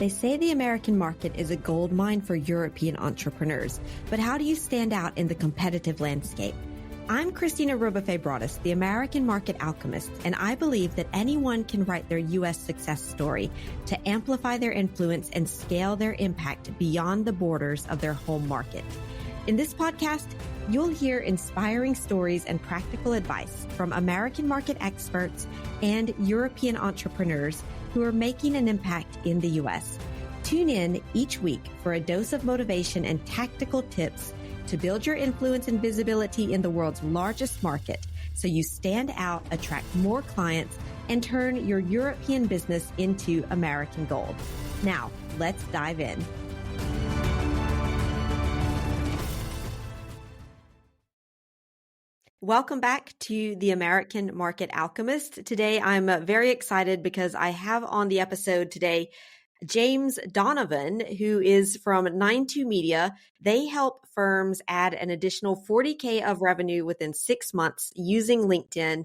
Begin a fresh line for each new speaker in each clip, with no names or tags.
They say the American market is a gold mine for European entrepreneurs, but how do you stand out in the competitive landscape? I'm Christina Rubafe-Broaddus, the American Market Alchemist, and I believe that anyone can write their U.S. success story to amplify their influence and scale their impact beyond the borders of their home market. In this podcast, you'll hear inspiring stories and practical advice from American market experts and European entrepreneurs who are making an impact in the U.S. Tune in each week for a dose of motivation and tactical tips to build your influence and visibility in the world's largest market so you stand out, attract more clients, and turn your European business into American gold. Now, let's dive in. Welcome back to the American Market Alchemist. Today, I'm very excited because I have on the episode today James Donovan, who is from 92 Media. They help firms add an additional $40K of revenue within 6 months using LinkedIn.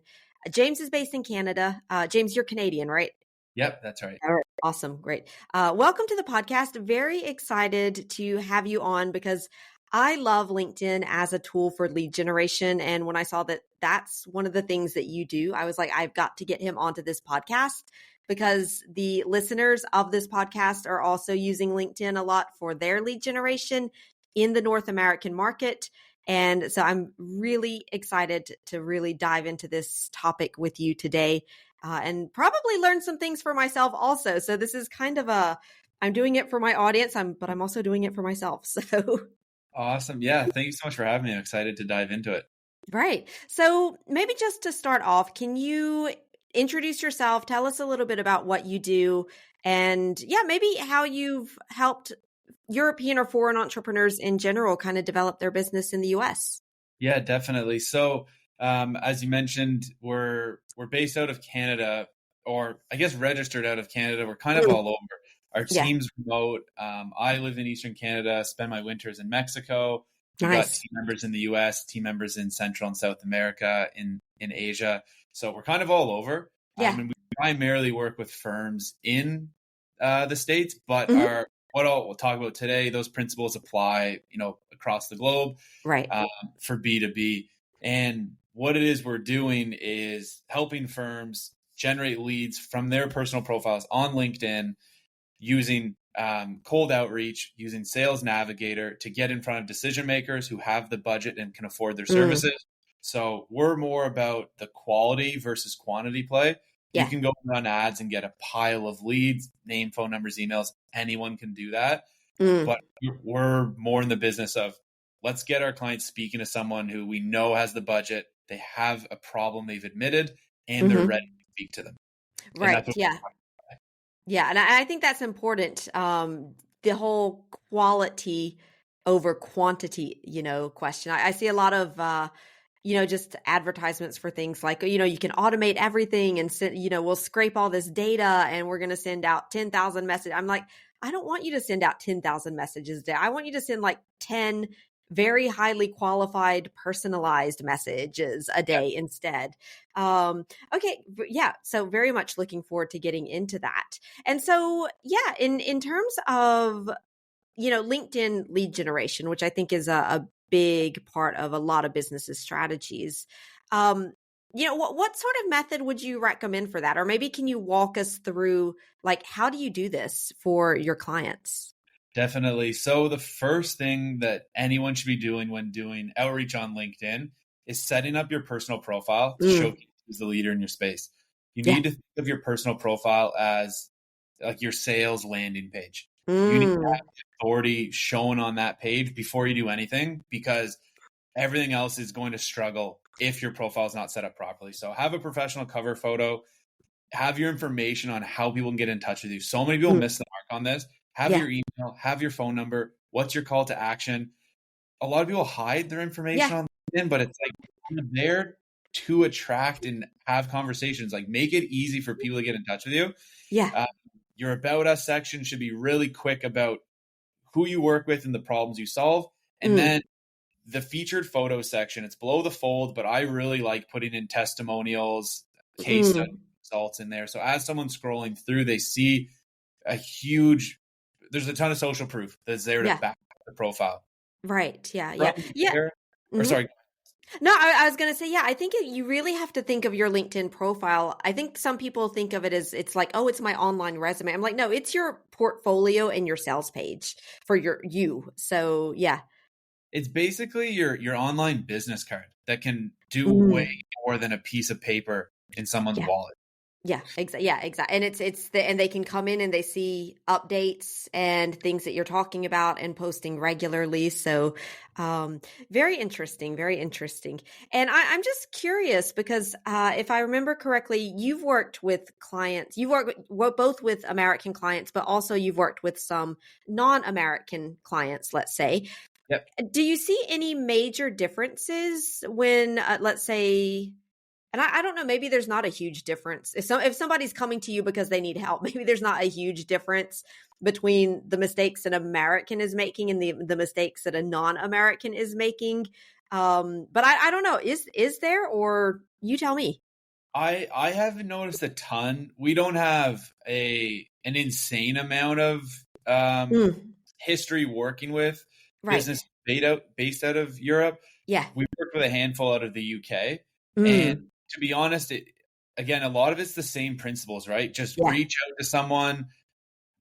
James is based in Canada. James, you're Canadian, right?
Yep, that's right.
All right. Awesome. Great. Welcome to the podcast. Very excited to have you on because I love LinkedIn as a tool for lead generation. And when I saw that that's one of the things that you do, I was like, I've got to get him onto this podcast because the listeners of this podcast are also using LinkedIn a lot for their lead generation in the North American market. And so I'm really excited to really dive into this topic with you today and probably learn some things for myself also. So this is kind of I'm doing it for my audience, but I'm also doing it for myself. So
awesome. Yeah. Thank you so much for having me. I'm excited to dive into it.
Right. So maybe just to start off, can you introduce yourself? Tell us a little bit about what you do and maybe how you've helped European or foreign entrepreneurs in general kind of develop their business in the US.
Yeah, definitely. So as you mentioned, we're based out of Canada, or I guess registered out of Canada. We're kind of all over. Our team's remote. I live in Eastern Canada, spend my winters in Mexico. We've got team members in the US, team members in Central and South America, in Asia. So we're kind of all over. And we primarily work with firms in the States, but what we'll talk about today, those principles apply, across the globe,
right?
For B2B. And what it is we're doing is helping firms generate leads from their personal profiles on LinkedIn, using cold outreach, using Sales Navigator to get in front of decision makers who have the budget and can afford their services. So we're more about the quality versus quantity play. You can go run ads and get a pile of leads, name, phone numbers, emails. Anyone can do that. But we're more in the business of let's get our clients speaking to someone who we know has the budget. They have a problem they've admitted and they're ready to speak to them.
Right. Yeah. And I think that's important. The whole quality over quantity, question. I see a lot of, just advertisements for things like, you can automate everything and send, we'll scrape all this data and we're going to send out 10,000 messages. I'm like, I don't want you to send out 10,000 messages a day. I want you to send like 10 very highly qualified, personalized messages a day instead. Okay. Yeah. So very much looking forward to getting into that. And so, in terms of, LinkedIn lead generation, which I think is a big part of a lot of businesses' strategies. What sort of method would you recommend for that? Or maybe can you walk us through, like, how do you do this for your clients?
Definitely. So the first thing that anyone should be doing when doing outreach on LinkedIn is setting up your personal profile to showcase who's the leader in your space. You need to think of your personal profile as like your sales landing page. You need to have authority shown on that page before you do anything, because everything else is going to struggle if your profile is not set up properly. So have a professional cover photo, have your information on how people can get in touch with you. So many people miss the mark on this. Have your email, have your phone number. What's your call to action? A lot of people hide their information on LinkedIn, but it's like I'm there to attract and have conversations. Like, make it easy for people to get in touch with you. Your About Us section should be really quick about who you work with and the problems you solve. And then the featured photo section, it's below the fold, but I really like putting in testimonials, case study results in there. So as someone's scrolling through, they see a huge there's a ton of social proof that's there to
Yeah.
back up the profile.
Right. Yeah.
From
Yeah. Yeah.
there, or
Mhm.
sorry,
No, I was going to say, yeah, I think you really have to think of your LinkedIn profile. I think some people think of it as it's like, oh, it's my online resume. I'm like, no, it's your portfolio and your sales page for you. So yeah.
it's basically your online business card that can do way
Mm.
more than a piece of paper in someone's
Yeah.
wallet.
Yeah, exactly. And and they can come in and they see updates and things that you're talking about and posting regularly. So, um, very interesting, very interesting. And I'm just curious because if I remember correctly, you've worked with clients. You've both with American clients, but also you've worked with some non-American clients, let's say.
Yep.
Do you see any major differences when, let's say, and I don't know, maybe there's not a huge difference. If somebody's coming to you because they need help, maybe there's not a huge difference between the mistakes an American is making and the mistakes that a non-American is making. But I don't know. Is there, or you tell me?
I haven't noticed a ton. We don't have an insane amount of
Mm,
history working with
right.
business based out of Europe.
Yeah.
We worked with a handful out of the UK, and
Mm,
to be honest, again, a lot of it's the same principles, right? Just
yeah.
reach out to someone,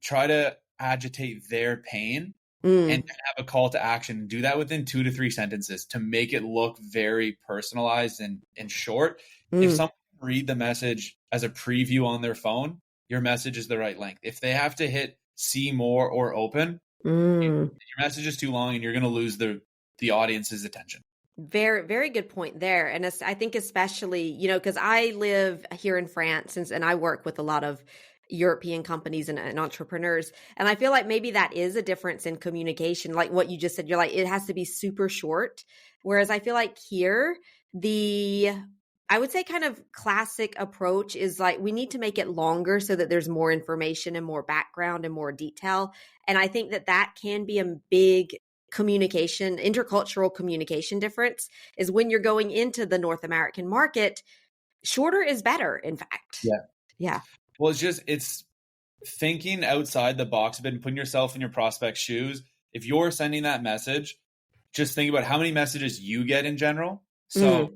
try to agitate their pain, and
Mm,
then have a call to action. Do that within 2 to 3 sentences to make it look very personalized and short. If
mm,
someone can read the message as a preview on their phone, your message is the right length. If they have to hit see more or open,
mm.
your message is too long and you're going to lose the audience's attention.
Very, very good point there. And I think especially, because I live here in France and I work with a lot of European companies and entrepreneurs. And I feel like maybe that is a difference in communication. Like what you just said, you're like, it has to be super short. Whereas I feel like here, I would say kind of classic approach is like we need to make it longer so that there's more information and more background and more detail. And I think that can be a big intercultural communication difference is when you're going into the North American market, shorter is better, in fact.
Yeah.
Yeah.
Well, it's thinking outside the box a bit and putting yourself in your prospect's shoes. If you're sending that message, just think about how many messages you get in general. So
Mm,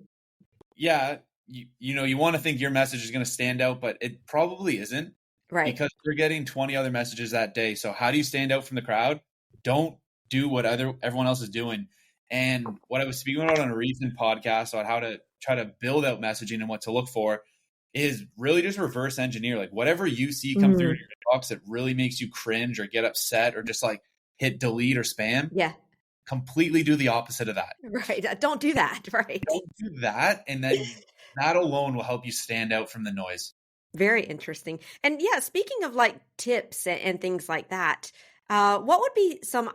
yeah, you want to think your message is going to stand out, but it probably isn't
right.
because you're getting 20 other messages that day. So how do you stand out from the crowd? Don't do what everyone else is doing. And what I was speaking about on a recent podcast on how to try to build out messaging and what to look for is really just reverse engineer. Like whatever you see come through
Mm,
your inbox that really makes you cringe or get upset or just like hit delete or spam,
yeah.
completely do the opposite of that.
Right. Don't do that. Right.
Don't do that. And then that alone will help you stand out from the noise.
Very interesting. And yeah, speaking of like tips and things like that, what would be some,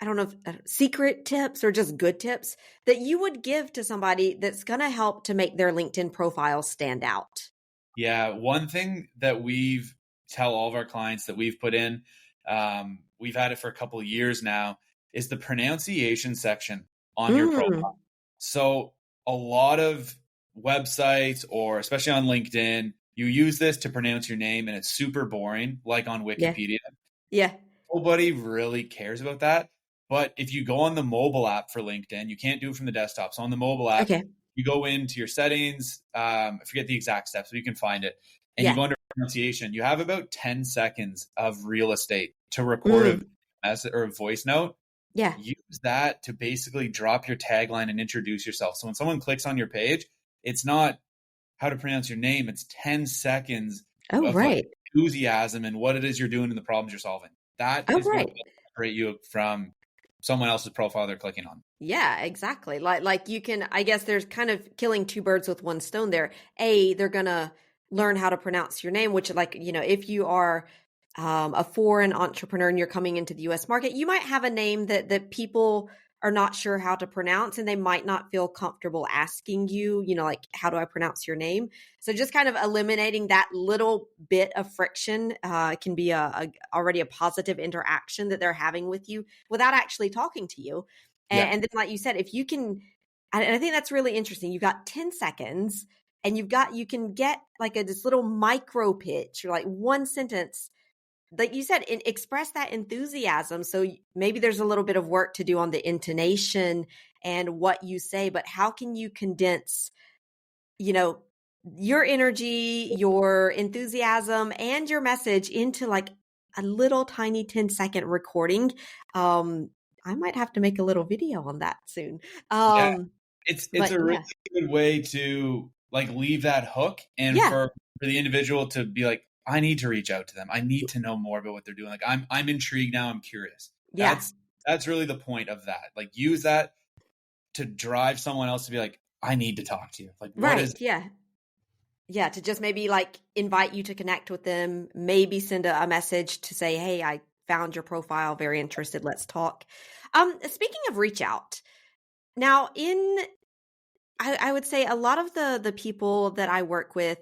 I don't know, secret tips or just good tips that you would give to somebody that's going to help to make their LinkedIn profile stand out?
Yeah. One thing that we've tell all of our clients that we've put in, we've had it for a couple of years now, is the pronunciation section on your
Mm,
profile. So a lot of websites or especially on LinkedIn, you use this to pronounce your name and it's super boring, like on
yeah.
Wikipedia.
Yeah.
Nobody really cares about that. But if you go on the mobile app for LinkedIn, you can't do it from the desktop. So on the mobile app,
Okay.
you go into your settings. I forget the exact steps, but you can find it. And you
Yeah.
go under pronunciation. You have about 10 seconds of real estate to record a
Mm,
message or a voice note.
yeah.
Use that to basically drop your tagline and introduce yourself. So when someone clicks on your page, it's not how to pronounce your name. It's 10 seconds
Oh,
of like
right.
enthusiasm and what it is you're doing and the problems you're solving. That
Oh,
is what
right.
will separate you from someone else's profile they're clicking on.
Yeah, exactly. Like you can, I guess there's kind of killing two birds with one stone there. They're gonna learn how to pronounce your name, which like, if you are a foreign entrepreneur and you're coming into the US market, you might have a name that people are not sure how to pronounce and they might not feel comfortable asking you, like, how do I pronounce your name? So just kind of eliminating that little bit of friction can be already a positive interaction that they're having with you without actually talking to you.
Yeah.
And then, like you said, if you can, and I think that's really interesting. You've got 10 seconds and you can get like this little micro pitch or like one sentence like you said, express that enthusiasm. So maybe there's a little bit of work to do on the intonation and what you say, but how can you condense, you know, your energy, your enthusiasm, and your message into like a little tiny 10-second recording? I might have to make a little video on that soon.
Yeah. It's
But
a really
yeah,
good way to like leave that hook and
yeah,
for the individual to be like, I need to reach out to them. I need to know more about what they're doing. Like I'm intrigued now. I'm curious.
yeah,
That's really the point of that. Like use that to drive someone else to be like, I need to talk to you. Like what is
right, yeah. Yeah, to just maybe like invite you to connect with them, maybe send a message to say, hey, I found your profile, very interested, let's talk. Speaking of reach out, now I would say a lot of the people that I work with,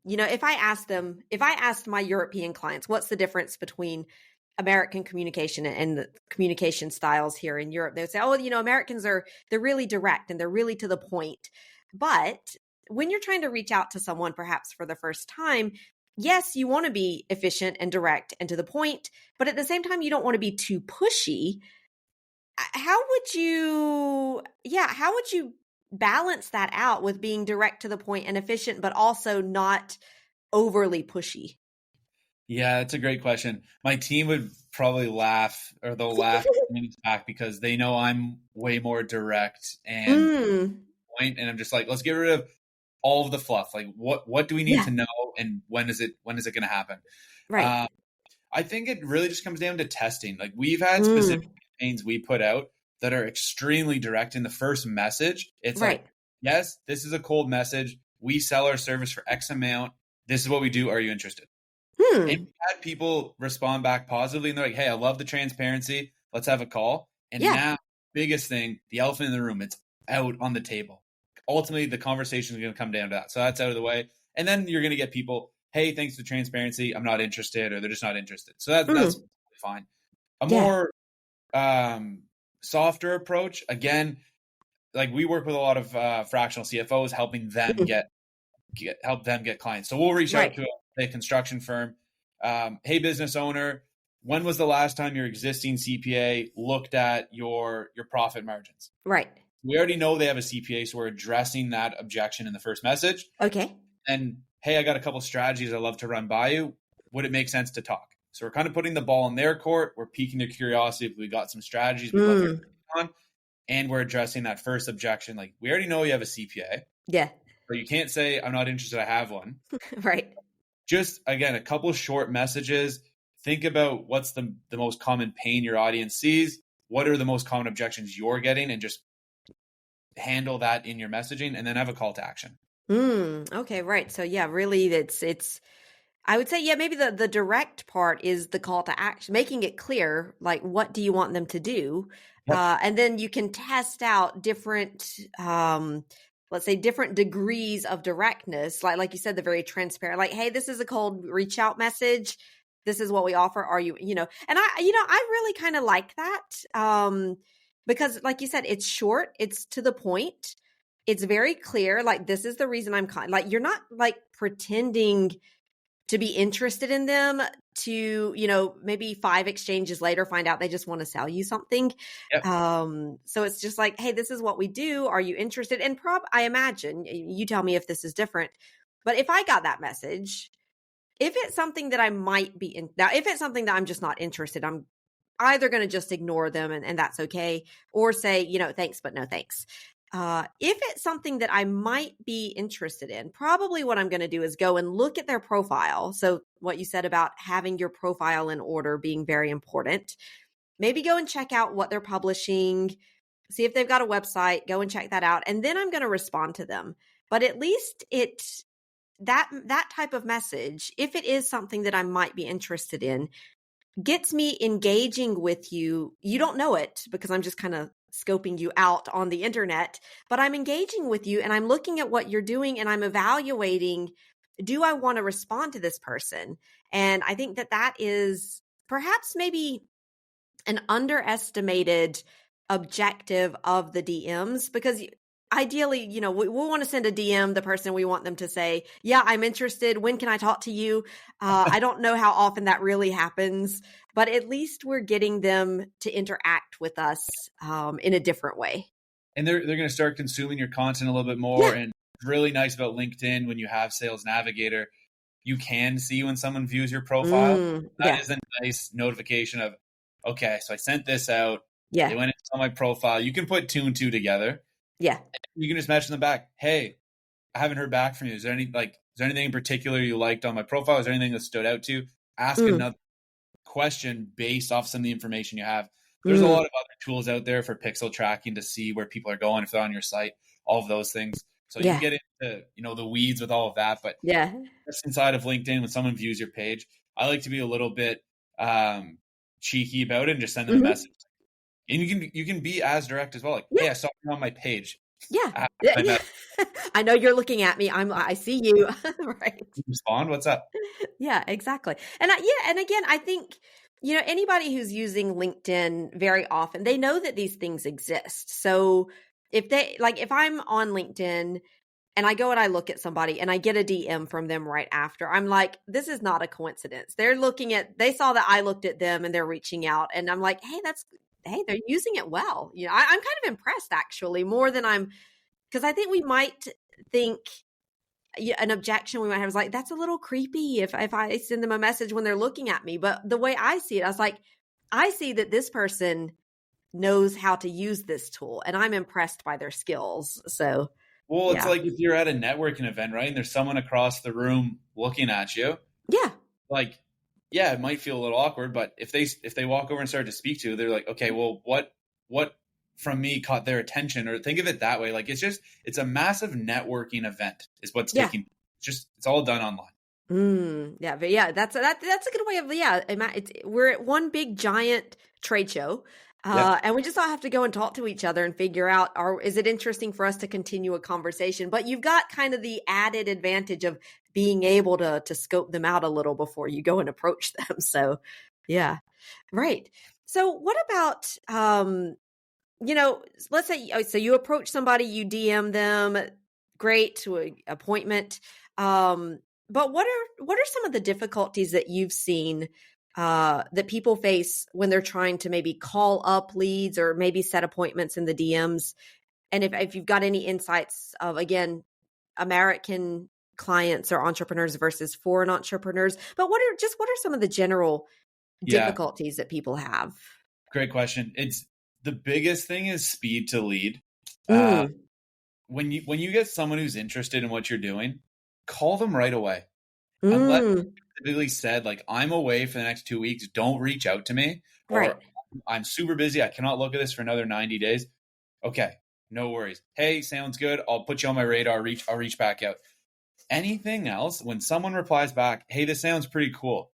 if I asked my European clients, what's the difference between American communication and the communication styles here in Europe, they would say, oh, Americans they're really direct and they're really to the point. But when you're trying to reach out to someone, perhaps for the first time, yes, you want to be efficient and direct and to the point, but at the same time, you don't want to be too pushy. How would you balance that out with being direct to the point and efficient, but also not overly pushy?
Yeah, that's a great question. My team would probably laugh or they'll laugh back because they know I'm way more direct and
Mm,
point, and I'm just like, let's get rid of all of the fluff. Like what do we need
yeah,
to know and when is it going to happen?
right.
Um, I think it really just comes down to testing. Like we've had specific
Mm,
campaigns we put out that are extremely direct in the first message. It's
right.
like, yes, this is a cold message. We sell our service for X amount. This is what we do. Are you interested? And
Hmm.
we had people respond back positively and they're like, hey, I love the transparency. Let's have a call. And
Yeah.
now, biggest thing, the elephant in the room, it's out on the table. Ultimately, the conversation is going to come down to that. So that's out of the way. And then you're going to get people, hey, thanks for the transparency. I'm not interested, or they're just not interested. So that's
Mm,
fine. A
yeah.
more softer approach, again, like we work with a lot of fractional CFOs, helping them
Mm,
help them get clients. So we'll reach out
right.
to a construction firm. Hey, business owner, when was the last time your existing CPA looked at your profit margins?
Right.
We already know they have a CPA, so we're addressing that objection in the first message.
Okay.
And hey, I got a couple strategies I'd love to run by you. Would it make sense to talk? So we're kind of putting the ball in their court. We're piquing their curiosity. If we got some strategies we'd love your
Mm,
opinion on, and we're addressing that first objection. Like we already know you have a CPA,
yeah.
but you can't say I'm not interested. I have one.
Right.
Just again, a couple short messages. Think about what's the most common pain your audience sees. What are the most common objections you're getting, and just handle that in your messaging, and then have a call to action.
Okay. Right. So yeah, really, it's. I would say, yeah, maybe the direct part is the call to action, making it clear, like, what do you want them to do?
Yep.
And then you can test out different, let's say, different degrees of directness. Like you said, the very transparent, like, hey, this is a cold reach out message. This is what we offer. Are you, and I really kind of like that. Because like you said, it's short, it's to the point. It's very clear. Like, this is the reason I'm like, you're not like pretending to be interested in them to, maybe 5 exchanges later find out they just want to sell you something.
Yep.
So it's just like, hey, this is what we do. Are you interested? And I imagine, you tell me if this is different, but if I got that message, if it's something that I might be in now, if it's something that I'm just not interested, I'm either going to just ignore them and that's okay, or say, thanks, but no thanks. If it's something that I might be interested in, probably what I'm going to do is go and look at their profile. So what you said about having your profile in order being very important, maybe go and check out what they're publishing, see if they've got a website, go and check that out. And then I'm going to respond to them. But at least that type of message, if it is something that I might be interested in, gets me engaging with you. You don't know it because I'm just kind of scoping you out on the internet, but I'm engaging with you and I'm looking at what you're doing and I'm evaluating, do I want to respond to this person? And I think that is perhaps maybe an underestimated objective of the DMs, because ideally, we want to send a DM the person we want them to say, yeah, I'm interested. When can I talk to you? I don't know how often that really happens, but at least we're getting them to interact with us in a different way.
And they're going to start consuming your content a little bit more.
Yeah.
And really nice about LinkedIn, when you have Sales Navigator, you can see when someone views your profile. That
Yeah.
is a nice notification of, okay, so I sent this out.
Yeah.
They went into my profile. You can put 2 and 2 together.
Yeah.
You can just mention them back. Hey, I haven't heard back from you. Is there anything in particular you liked on my profile? Is there anything that stood out to you? Ask another question based off some of the information you have. There's a lot of other tools out there for pixel tracking to see where people are going, if they're on your site, all of those things. So you get into, the weeds with all of that, but just inside of LinkedIn, when someone views your page, I like to be a little bit cheeky about it and just send them a message. And you can be as direct as well. Like, hey, I saw you on my page.
Yeah. I know you're looking at me. I see you. Right.
Respond. What's up?
Yeah, exactly. And and again, I think, anybody who's using LinkedIn very often, they know that these things exist. So if I'm on LinkedIn and I go and I look at somebody and I get a DM from them right after, I'm like, this is not a coincidence. They saw that I looked at them and they're reaching out, and I'm like, hey, they're using it well. I'm kind of impressed, actually, more than because I think we might think an objection we might have is like, that's a little creepy if I send them a message when they're looking at me. But the way I see it, I was like, I see that this person knows how to use this tool, and I'm impressed by their skills. So,
well, it's like if you're at a networking event, right, and there's someone across the room looking at you. Yeah. Like, yeah, it might feel a little awkward, but if they walk over and start to speak to you, they're like, okay, well, what from me caught their attention? Or think of it that way. Like, it's a massive networking event is what's taking. It's all done online.
But that's a good way of, we're at one big giant trade show. And we just all have to go and talk to each other and figure out, is it interesting for us to continue a conversation? But you've got kind of the added advantage of being able to scope them out a little before you go and approach them. So, yeah, right. So what about, let's say, so you approach somebody, you DM them, great, to an appointment. But what are some of the difficulties that you've seen that people face when they're trying to maybe call up leads or maybe set appointments in the DMs? And if you've got any insights of, again, American clients or entrepreneurs versus foreign entrepreneurs, but what are some of the general difficulties that people have?
Great question. The biggest thing is speed to lead. When you get someone who's interested in what you're doing, call them right away. Unless typically said, like, I'm away for the next 2 weeks, don't reach out to me. Or I'm super busy, I cannot look at this for another 90 days. Okay, no worries. Hey, sounds good. I'll put you on my radar. I'll reach back out. Anything else, when someone replies back, hey, this sounds pretty cool,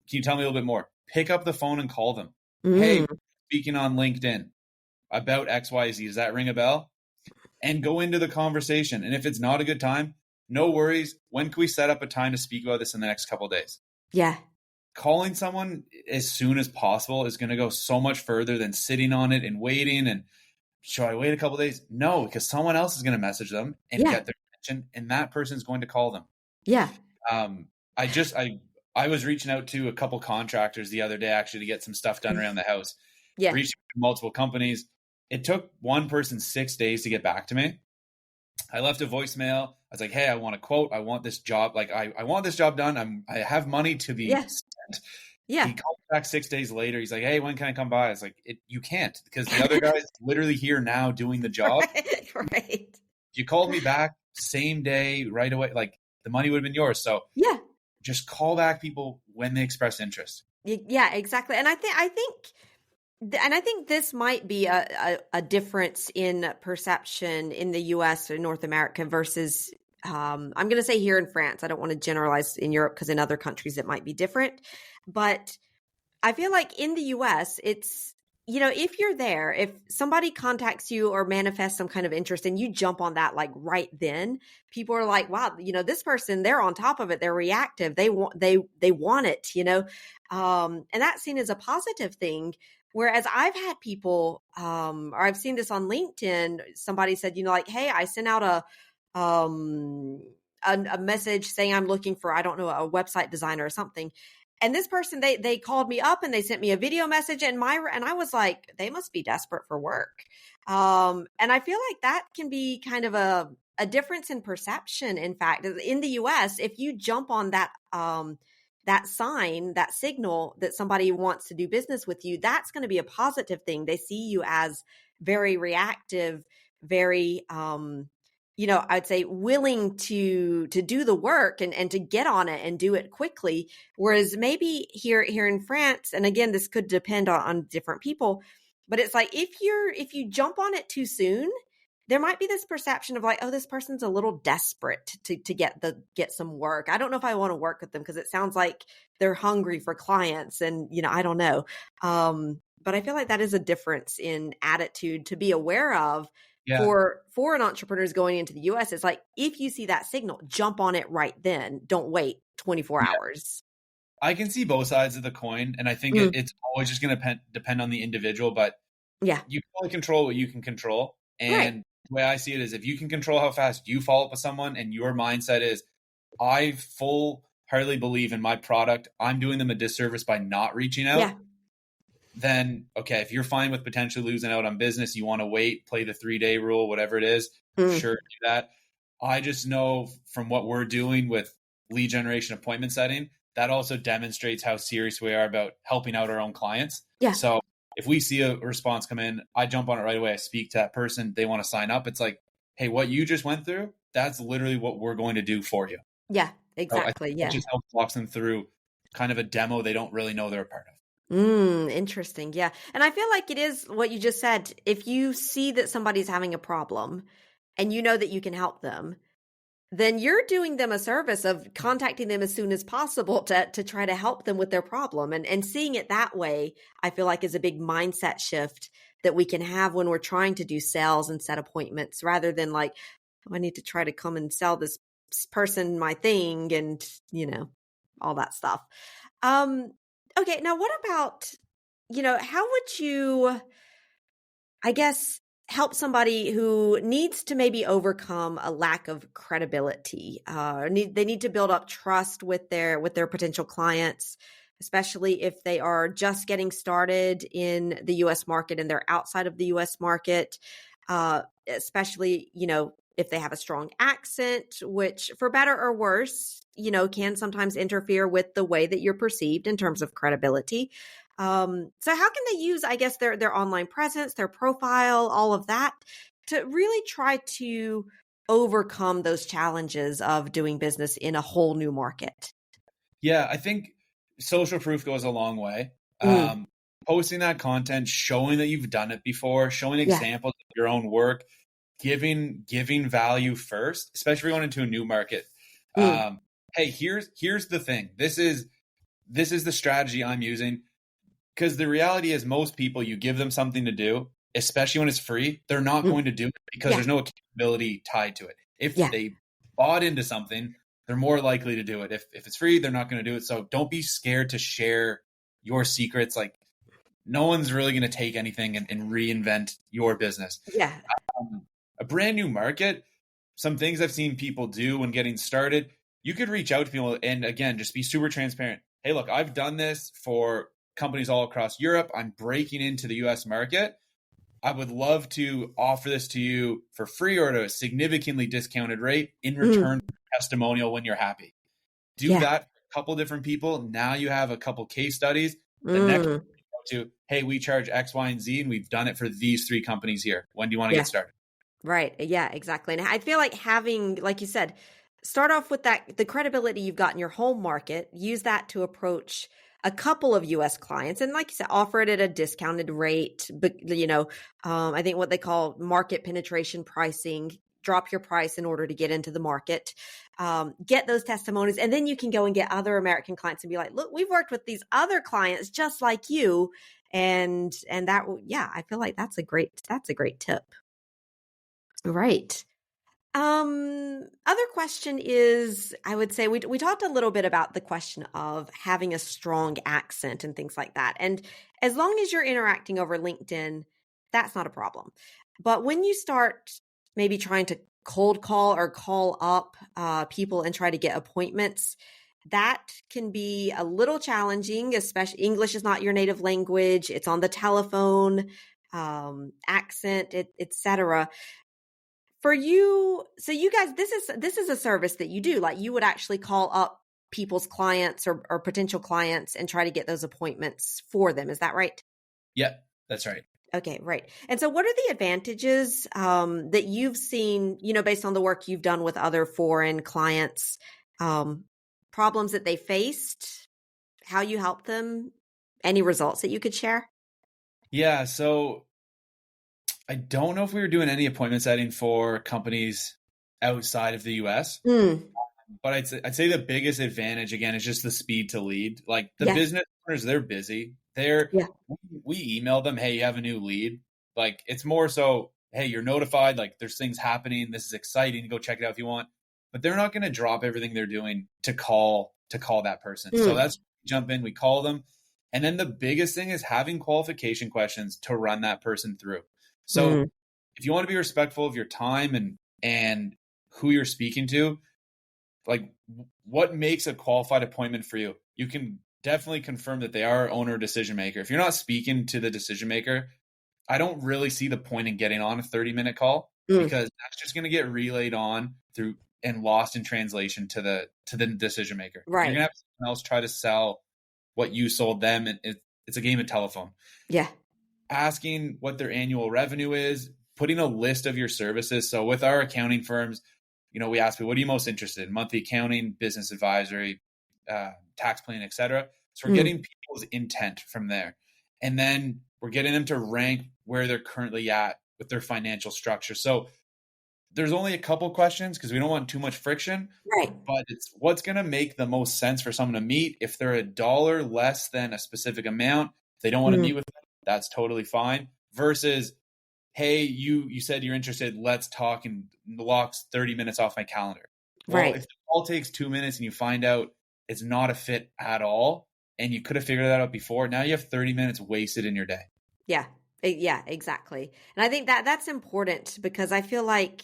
can you tell me a little bit more? Pick up the phone and call them. Hey, speaking on LinkedIn about XYZ, does that ring a bell? And go into the conversation. And if it's not a good time, no worries. When can we set up a time to speak about this in the next couple of days? Yeah. Calling someone as soon as possible is going to go so much further than sitting on it and waiting. And should I wait a couple of days? No, because someone else is going to message them and get their attention, and that person's going to call them. Yeah. I was reaching out to a couple contractors the other day, actually, to get some stuff done around the house. Yeah. Reaching out to multiple companies. It took one person 6 days to get back to me. I left a voicemail. I was like, hey, I want a quote. I want this job. Like, I want this job done. I have money to be spent. Yeah. He called back 6 days later. He's like, hey, when can I come by? I was like, you can't, because the other guy's literally here now doing the job. Right. If you called me back same day, right away, like, the money would have been yours. So just call back people when they express interest.
Yeah, exactly. And I think this might be a difference in perception in the US or North America versus, I'm going to say here in France. I don't want to generalize in Europe, because in other countries it might be different. But I feel like in the US, it's, if you're there, if somebody contacts you or manifests some kind of interest and you jump on that like right then, people are like, wow, this person, they're on top of it. They're reactive. They want it, and that's seen as a positive thing. Whereas I've had people, or I've seen this on LinkedIn, somebody said, like, hey, I sent out a message saying I'm looking for, I don't know, a website designer or something. And this person, they called me up and they sent me a video message, and I was like, they must be desperate for work. And I feel like that can be kind of a difference in perception. In fact, in the US, if you jump on that sign, that signal that somebody wants to do business with you, that's going to be a positive thing. They see you as very reactive, very, I'd say willing to do the work and to get on it and do it quickly. Whereas maybe here in France, and again, this could depend on different people, but it's like if you jump on it too soon, there might be this perception of like, oh, this person's a little desperate to get some work. I don't know if I want to work with them because it sounds like they're hungry for clients, and I don't know. But I feel like that is a difference in attitude to be aware of.
Yeah.
For an entrepreneur going into the US. It's like, if you see that signal, jump on it right then. Don't wait 24 hours.
I can see both sides of the coin, and I think it's always just going to depend on the individual, but
yeah,
you can only control what you can control. And
right.
The way I see it is, if you can control how fast you follow up with someone and your mindset is, I full-heartedly believe in my product, I'm doing them a disservice by not reaching out, then, okay, if you're fine with potentially losing out on business, you want to wait, play the 3-day rule, whatever it is, sure, do that. I just know from what we're doing with lead generation appointment setting, that also demonstrates how serious we are about helping out our own clients.
Yeah.
So if we see a response come in, I jump on it right away. I speak to that person. They want to sign up. It's like, hey, what you just went through, that's literally what we're going to do for you.
Yeah, exactly.
So it just helps walk them through kind of a demo they don't really know they're a part of.
Interesting. Yeah. And I feel like it is what you just said. If you see that somebody's having a problem and you know that you can help them, then you're doing them a service of contacting them as soon as possible to try to help them with their problem. And seeing it that way, I feel like is a big mindset shift that we can have when we're trying to do sales and set appointments, rather than like, oh, I need to try to come and sell this person my thing and, all that stuff. Okay. Now what about, how would you, I guess, help somebody who needs to maybe overcome a lack of credibility? They need to build up trust with their potential clients, especially if they are just getting started in the U.S. market and they're outside of the U.S. market, especially, if they have a strong accent, which for better or worse, can sometimes interfere with the way that you're perceived in terms of credibility. So how can they use, I guess, their online presence, their profile, all of that to really try to overcome those challenges of doing business in a whole new market?
Yeah, I think social proof goes a long way. Posting that content, showing that you've done it before, showing examples of your own work, giving value first, especially if you're going into a new market. Hey, here's the thing. This is the strategy I'm using. Because the reality is, most people, you give them something to do, especially when it's free, they're not going to do it because there's no accountability tied to it. If they bought into something, they're more likely to do it. If it's free, they're not going to do it. So don't be scared to share your secrets. Like, no one's really going to take anything and reinvent your business.
Yeah.
A brand new market, some things I've seen people do when getting started, you could reach out to people and, again, just be super transparent. Hey, look, I've done this for companies all across Europe. I'm breaking into the US market. I would love to offer this to you for free or at a significantly discounted rate in return for a testimonial when you're happy. Do that for a couple different people. Now you have a couple case studies. The next one, to, hey, we charge X, Y, and Z, and we've done it for these 3 companies here. When do you want to get started?
Right. Yeah, exactly. And I feel like having, like you said, start off with the credibility you've got in your home market, use that to approach a couple of U.S. clients. And like you said, offer it at a discounted rate, but, I think what they call market penetration pricing, drop your price in order to get into the market, get those testimonies. And then you can go and get other American clients and be like, look, we've worked with these other clients just like you. And that, I feel like that's a great tip. Right. Other question is, I would say we talked a little bit about the question of having a strong accent and things like that. And as long as you're interacting over LinkedIn, that's not a problem. But when you start maybe trying to cold call or call up people and try to get appointments, that can be a little challenging, especially English is not your native language. It's on the telephone, accent, et cetera. For you, so you guys, this is a service that you do. Like you would actually call up people's clients or potential clients and try to get those appointments for them. Is that right?
Yeah, that's right.
Okay, right. And so what are the advantages that you've seen, based on the work you've done with other foreign clients, problems that they faced, how you helped them, any results that you could share?
Yeah, so I don't know if we were doing any appointment setting for companies outside of the US,
Mm,
but I'd say the biggest advantage again is just the speed to lead. Like the
yeah,
business owners, they're busy. They're
yeah.
we email them, hey, you have a new lead. Like it's more so, hey, you're notified. Like there's things happening. This is exciting. Go check it out if you want. But they're not going to drop everything they're doing to call that person. So
Mm,
that's jump in. We call them, and then the biggest thing is having qualification questions to run that person through. So
mm,
if you want to be respectful of your time and who you're speaking to, like what makes a qualified appointment for you? You can definitely confirm that they are owner decision maker. If you're not speaking to the decision maker, I don't really see the point in getting on a 30-minute call
mm.
because that's just going to get relayed on through and lost in translation to the decision maker. You're
Right.
going to have someone else try to sell what you sold them, and it's a game of telephone.
Yeah.
Asking what their annual revenue is, putting a list of your services. So with our accounting firms, we ask people, what are you most interested in? Monthly accounting, business advisory, tax planning, etc. So we're
Mm,
getting people's intent from there. And then we're getting them to rank where they're currently at with their financial structure. So there's only a couple questions because we don't want too much friction,
right.
but it's what's going to make the most sense for someone to meet. If they're $1 less than a specific amount, if they don't want to
Mm,
meet with them, that's totally fine. Versus, hey, you said you're interested, let's talk, and blocks 30 minutes off my calendar. Well,
right.
if the call takes 2 minutes and you find out it's not a fit at all, and you could have figured that out before, now you have 30 minutes wasted in your day.
Yeah. Yeah, exactly. And I think that that's important because I feel like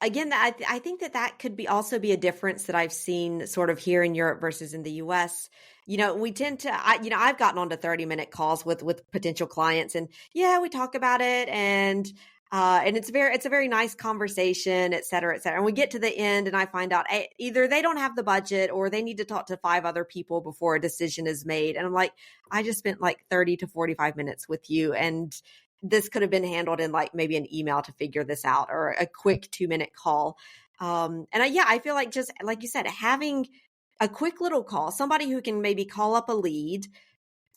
again, I think that could be also be a difference that I've seen sort of here in Europe versus in the US. We tend to, I've gotten onto 30-minute calls with potential clients and yeah, we talk about it and it's a very nice conversation, et cetera, et cetera. And we get to the end and I find out either they don't have the budget or they need to talk to 5 other people before a decision is made. And I'm like, I just spent like 30 to 45 minutes with you and this could have been handled in like maybe an email to figure this out or a quick 2-minute call. I feel like just like you said, having a quick little call, somebody who can maybe call up a lead,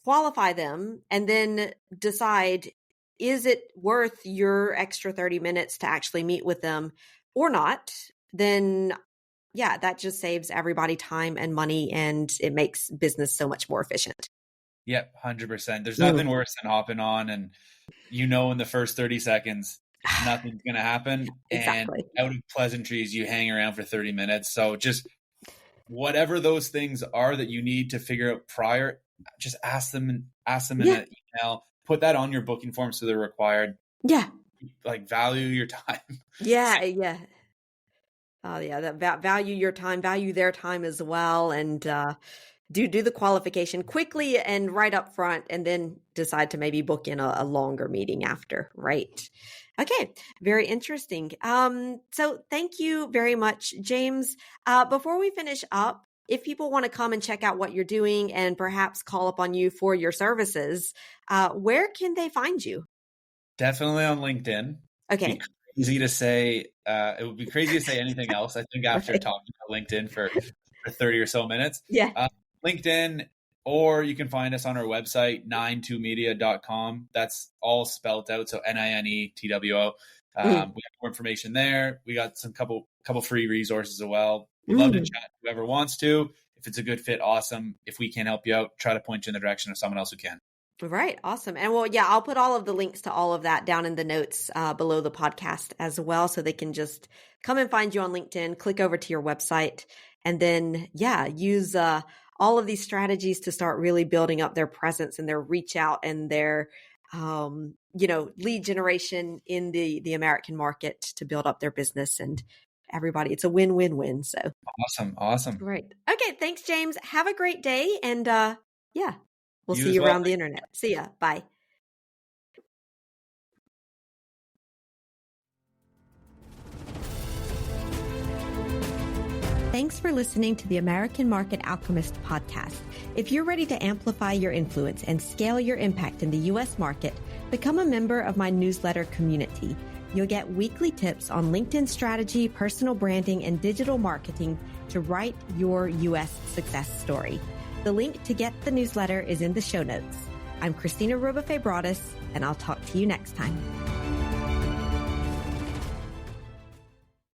qualify them, and then decide, is it worth your extra 30 minutes to actually meet with them or not? Then yeah, that just saves everybody time and money and it makes business so much more efficient.
Yep, 100%. There's
Mm,
nothing worse than hopping on and in the first 30 seconds, nothing's going to happen. And
exactly.
out of pleasantries, you hang around for 30 minutes. So just whatever those things are that you need to figure out prior, just ask them in
Yeah.
an email, put that on your booking form so they're required.
Yeah.
Like value your time.
Yeah. Yeah. Oh yeah, that value your time, value their time as well, and do the qualification quickly and right up front, and then decide to maybe book in a longer meeting after. Right? Okay, very interesting. So thank you very much, James. Before we finish up, if people want to come and check out what you're doing and perhaps call up on you for your services, where can they find you?
Definitely on LinkedIn. Be
Okay.
crazy to say. It would be crazy to say anything else. I think after
Right.
talking about LinkedIn for 30 or so minutes,
Yeah.
LinkedIn, or you can find us on our website 92media.com. That's all spelled out. So NINETWO. We
Mm.
have more information there. We got some couple free resources as well. We'd love to
Mm.
chat. Whoever wants to. If it's a good fit, awesome. If we can't help you out, try to point you in the direction of someone else who can.
Right. Awesome. And well, yeah, I'll put all of the links to all of that down in the notes below the podcast as well. So they can just come and find you on LinkedIn, click over to your website, and then, yeah, use all of these strategies to start really building up their presence and their reach out and their, lead generation in the American market to build up their business and everybody. It's a win-win-win. So
Awesome.
Right. Okay. Thanks, James. Have a great day. And yeah. We'll
You
see
as
you
well.
around the internet. See ya. Bye. Thanks for listening to the American Market Alchemist podcast. If you're ready to amplify your influence and scale your impact in the U.S. market, become a member of my newsletter community. You'll get weekly tips on LinkedIn strategy, personal branding, and digital marketing to write your U.S. success story. The link to get the newsletter is in the show notes. I'm Christina Ruba Febradis, and I'll talk to you next time.